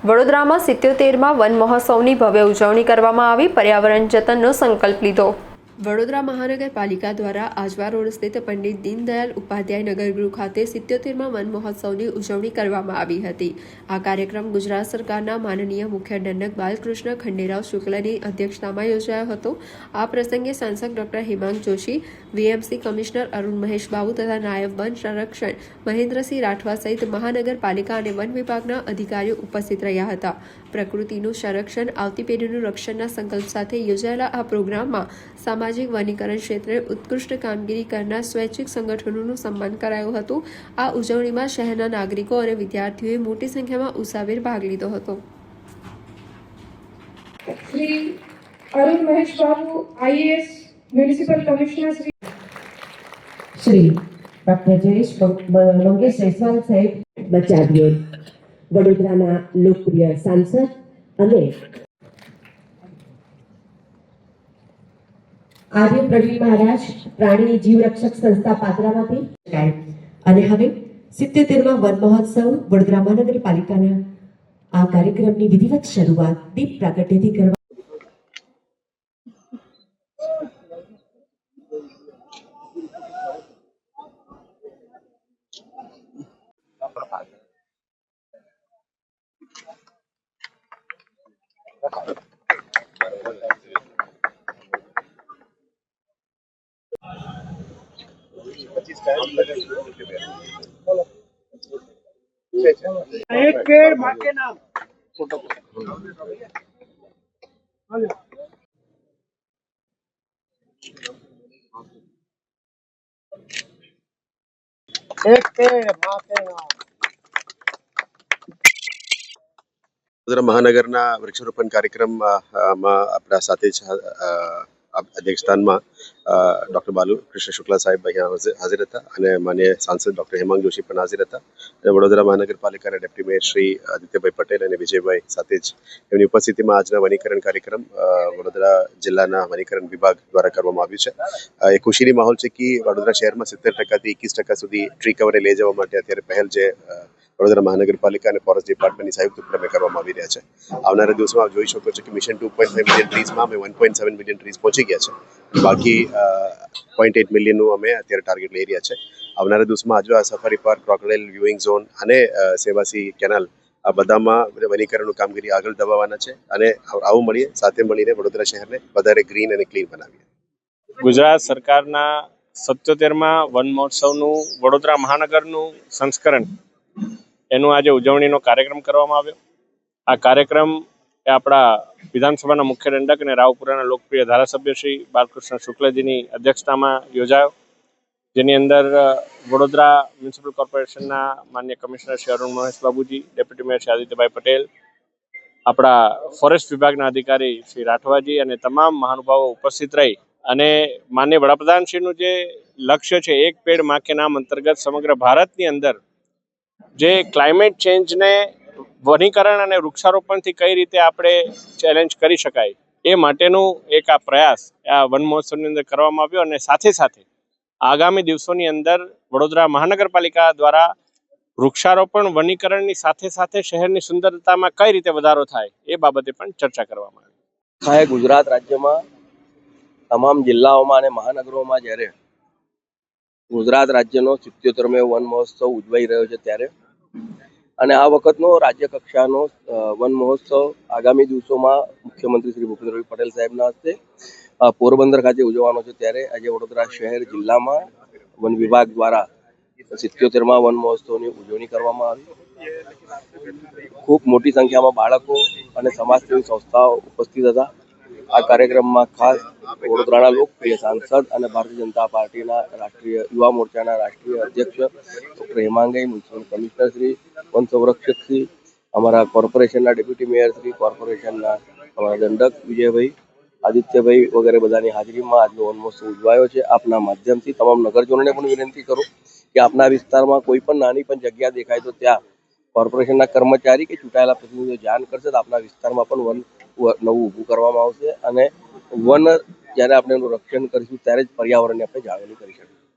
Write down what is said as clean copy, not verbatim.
વડોદરામાં 77માં વન મહોત્સવની ભવ્ય ઉજવણી કરવામાં આવી। પર્યાવરણ જતનનો સંકલ્પ લીધો। વડોદરા મહાનગરપાલિકા દ્વારા આજવા રોડ સ્થિત પંડિત દીનદયાળ ઉપાધ્યાય નગરગૃહ ખાતે 77માં વન મહોત્સવની ઉજવણી કરવામાં આવી હતી। આ કાર્યક્રમ ગુજરાત સરકારના માનનીય મુખ્ય દંડક બાલકૃષ્ણ ખંડેરાવ શુક્લની અધ્યક્ષતામાં યોજાયો હતો। આ પ્રસંગે સાંસદ doctor Hemang Joshi, VMC commissioner Arun Mahesh Babu તથા નાયબ વન સંરક્ષણ મહેન્દ્રસિંહ રાઠવા સહિત મહાનગરપાલિકા અને વન વિભાગના અધિકારીઓ ઉપસ્થિત રહ્યા હતા। પ્રકૃતિનું સંરક્ષણ, આવતી પેઢીનું રક્ષણના સંકલ્પ સાથે યોજાયેલા આ પ્રોગ્રામમાં સામાજિક વનીકરણ ક્ષેત્રે ઉત્કૃષ્ટ કામગીરી કરનાર સ્વૈચ્છિક સંગઠનોનું સન્માન કરાયું હતું। આ ઉજવણીમાં શહેરના નાગરિકો અને વિદ્યાર્થીઓએ મોટી સંખ્યામાં ઉત્સાહભેર ભાગ લીધો હતો। Shri Arun Mahesh Babu, IAS municipal commissioner, Shri doctor Jayesh Mangesh Jaiswal સાહેબ બચાવ્યો, વડોદરાના લોકપ્રિય સાંસદ અને આર્ય પ્રવીણ મહારાજ પ્રાણી જીવ રક્ષક સંસ્થા પાદરામાંથી। અને હવે 77માં વન મહોત્સવ વડોદરા મહાનગરપાલિકાના આ કાર્યક્રમની વિધિવત શરૂઆત દીપ પ્રાગટ્યથી કરવા एक पेड़ माँ के नाम एक पेड़ माँ के नाम। વડોદરા મહાનગરના વૃક્ષારોપણ કાર્યક્રમમાં આપણા સાથે અધ્યક્ષસ્થાનમાં ડૉક્ટર બાલકૃષ્ણ શુક્લા સાહેબ અહીંયા હાજર હતા અને માન્ય સાંસદ ડૉક્ટર હેમાંગ જોશી પણ હાજર હતા અને વડોદરા મહાનગરપાલિકાના ડેપ્યુટી મેયર શ્રી આદિત્યભાઈ પટેલ અને વિજયભાઈ સાથે જ એમની ઉપસ્થિતિમાં આજના વનીકરણ કાર્યક્રમ વડોદરા જિલ્લાના વનીકરણ વિભાગ દ્વારા કરવામાં આવ્યું છે। એ ખુશીની માહોલ છે કે વડોદરા શહેરમાં 70%થી 21% સુધી ટ્રી કવરને લઈ જવા માટે અત્યારે પહેલ જે વડોદરા મહાનગરપાલિકા અને ફોરેસ્ટ ડિપાર્ટમેન્ટની સંયુક્ત ઉપક્રમે કરવામાં આવી રહ્યા છે। આવનારા દિવસોમાં આપ જોઈ શકો છો કે મિશન 2.5 મિલિયન ટ્રીઝમાં અમે 1.7 મિલિયન ટ્રીઝ પહોંચી ગયા છે, બાકી 0.8 મિલિયનનું અમે અત્યારે ટાર્ગેટ લઈ રહ્યા છે। આવનારા દિવસમાં Ajwa safari park, crocodile viewing zone અને સેવાસી કેનાલ આ બધામાં વનીકરણનું કામગીરી આગળ દબાવવાના છે અને આવું મળીએ સાથે મળીને વડોદરા શહેરને વધારે ગ્રીન અને ક્લીન બનાવીએ। ગુજરાત સરકારના 77માં વન મહોત્સવનું વડોદરા મહાનગરનું સંસ્કરણ એનું આજે ઉજવણીનો કાર્યક્રમ કરવામાં આવ્યો। આ કાર્યક્રમ એ આપણા વિધાનસભાના મુખ્ય દંડક અને રાવપુરાના લોકપ્રિય ધારાસભ્ય શ્રી બાલકૃષ્ણ શુક્લજીની અધ્યક્ષતામાં યોજાયો, જેની અંદર વડોદરા મ્યુનિસિપલ કોર્પોરેશનના માન્ય કમિશનર શ્રી અરુણ મહેશ બાબુજી, ડેપ્યુટી મેયર શ્રી આદિત્યભાઈ પટેલ, આપણા ફોરેસ્ટ વિભાગના અધિકારી શ્રી રાઠવાજી અને તમામ મહાનુભાવો ઉપસ્થિત રહી અને માનનીય વડાપ્રધાનશ્રીનું જે લક્ષ્ય છે એક પેડ માં કે નામ અંતર્ગત સમગ્ર ભારતની અંદર જે ક્લાઇમેટ ચેન્જને વનીકરણ અને વૃક્ષારોપણથી કઈ રીતે આપણે ચેલેન્જ કરી શકાય એ માટેનું એક આ પ્રયાસ આ વન મહોત્સવની અંદર કરવામાં આવ્યો અને સાથે સાથે આગામી દિવસોની અંદર વડોદરા મહાનગરપાલિકા દ્વારા વૃક્ષારોપણ વનીકરણની સાથે સાથે શહેરની સુંદરતામાં કઈ રીતે વધારો થાય એ બાબતે પણ ચર્ચા કરવામાં આવી। ગુજરાત રાજ્યમાં તમામ જિલ્લાઓમાં અને મહાનગરોમાં જ્યારે ગુજરાત રાજ્યનો 77મો વન મહોત્સવ ઉજવાઈ રહ્યો છે ત્યારે અને આ વખતનો રાજ્ય કક્ષાનો વન મહોત્સવ આગામી દિવસોમાં મુખ્યમંત્રી શ્રી ભૂપેન્દ્રભાઈ પટેલ સાહેબના હસ્તે પોરબંદર ખાતે ઉજવવાનો છે, ત્યારે આજે વડોદરા શહેર જિલ્લામાં વન વિભાગ દ્વારા 77માં વન મહોત્સવની ઉજવણી કરવામાં આવી। ખૂબ મોટી સંખ્યામાં બાળકો અને સમાજસેવી સંસ્થાઓ ઉપસ્થિત હતા। આ કાર્યક્રમમાં ખાસ વડોદરાના લોકપ્રિય સાંસદ અને ભારતીય જનતા પાર્ટીના રાષ્ટ્રીય યુવા મોરચાના રાષ્ટ્રીય અધ્યક્ષ doctor Hemangbhai, municipal commissioner Shri, one સંરક્ષક શ્રી, અમારા કોર્પોરેશનના ડેપ્યુટી મેયર શ્રી, કોર્પોરેશનના અમારા દંડક વિજયભાઈ, આદિત્યભાઈ વગેરે બધાની હાજરીમાં આજનો વન મહોત્સવ ઉજવાયો છે। આપના માધ્યમથી તમામ નગરજનોને પણ વિનંતી કરું કે આપના વિસ્તારમાં કોઈ પણ નાની પણ જગ્યા દેખાય તો ત્યાં કોર્પોરેશનના કર્મચારી કે ચૂંટાયેલા પ્રતિનિધિઓ જાણ કરશે તો આપના વિસ્તારમાં પણ વન નવું ઊભું કરવામાં આવશે અને વન જ્યારે આપણે એનું રક્ષણ કરીશું ત્યારે જ પર્યાવરણને આપણે જાળવણી કરી શકીશું।